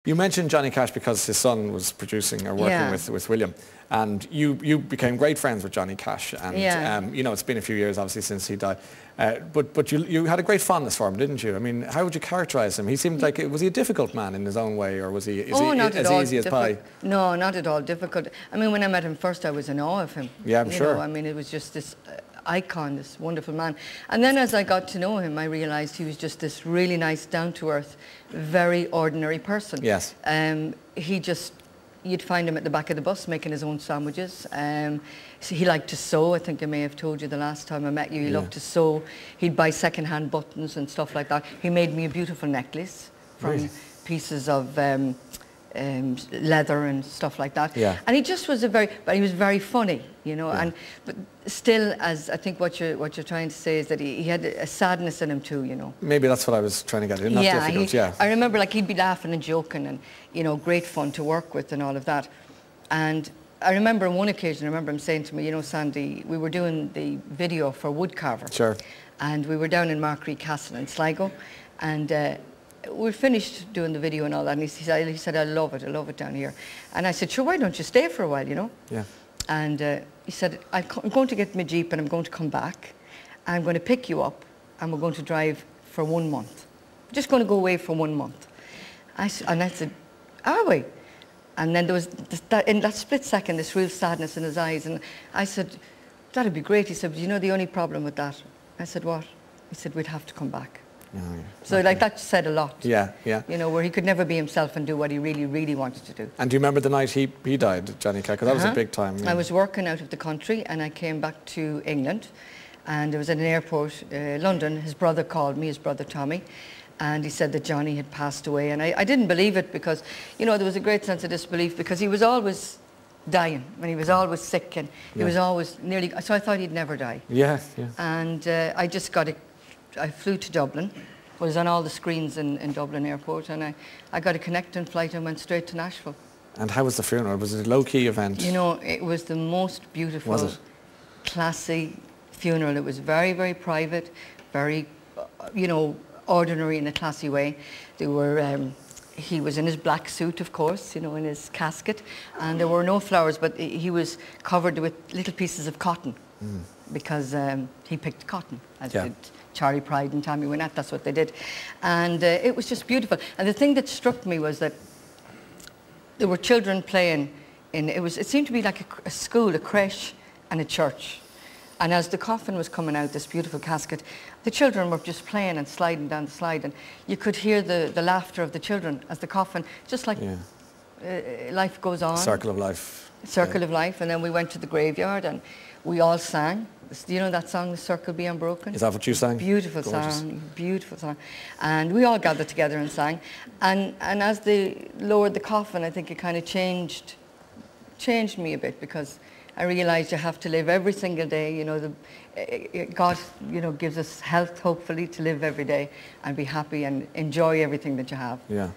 You mentioned Johnny Cash because his son was producing or working with William, and you became great friends with Johnny Cash, and you know, it's been a few years obviously since he died, but you had a great fondness for him, didn't you? I mean, how would you characterise him? He seemed like, was he a difficult man in his own way, or was he as easy as pie? No, not at all difficult. I mean, when I met him first, I was in awe of him. Yeah, I'm sure. You know, I mean, it was just this icon, this wonderful man. And then as I got to know him, I realised he was just this really nice, down-to-earth, very ordinary person. Yes. You'd find him at the back of the bus making his own sandwiches. So he liked to sew. I think I may have told you the last time I met you. He loved to sew. He'd buy second-hand buttons and stuff like that. He made me a beautiful necklace from pieces of leather and stuff like that. Yeah. And he just was but he was very funny, you know. Yeah. But still, as I think what you're trying to say is that he had a sadness in him too, you know. Maybe that's what I was trying to get at. Not difficult, I remember, like, he'd be laughing and joking, and you know, great fun to work with and all of that. And I remember on one occasion, I remember him saying to me, you know, Sandy, we were doing the video for Woodcarver. Sure. And we were down in Markree Castle in Sligo, and we finished doing the video and all that, and he said, I love it down here. And I said, sure, why don't you stay for a while, you know? Yeah. And he said, I'm going to get my Jeep and I'm going to come back. I'm going to pick you up and we're going to drive for 1 month. We're just going to go away for 1 month. And I said, are we? And then there was, in that split second, this real sadness in his eyes. And I said, that'd be great. He said, but you know the only problem with that? I said, what? He said, we'd have to come back. Oh, yeah. So like that said a lot. Yeah, yeah. You know, where he could never be himself and do what he really, really wanted to do. And do you remember the night he died, Johnny Cash? Because that was a big time. Yeah. I was working out of the country and I came back to England, and I was at an airport, London. His brother called me, his brother Tommy, and he said that Johnny had passed away. And I didn't believe it because, you know, there was a great sense of disbelief because he was always dying, and he was always sick, and he was always nearly, so I thought he'd never die. Yeah, yeah. And I flew to Dublin. I was on all the screens in Dublin Airport, and I got a connecting flight and went straight to Nashville. And how was the funeral? Was it a low-key event? You know, it was the most beautiful, classy funeral. It was very, very private, very, you know, ordinary in a classy way. There were, he was in his black suit, of course, you know, in his casket, and there were no flowers, but he was covered with little pieces of cotton because he picked cotton, as did Charlie Pride and Tammy Wynette. That's what they did. And it was just beautiful. And the thing that struck me was that there were children playing it seemed to be like a school, a creche and a church. And as the coffin was coming out, this beautiful casket, the children were just playing and sliding down the slide, and you could hear the laughter of the children as the coffin, just like life goes on. Circle of life. Circle of life. And then we went to the graveyard and we all sang. You know that song, The Circle Be Unbroken? Is that what you sang? Beautiful song, beautiful song. And we all gathered together and sang. And as they lowered the coffin, I think it kind of changed me a bit, because I realised you have to live every single day. You know, God, you know, gives us health, hopefully, to live every day and be happy and enjoy everything that you have. Yeah.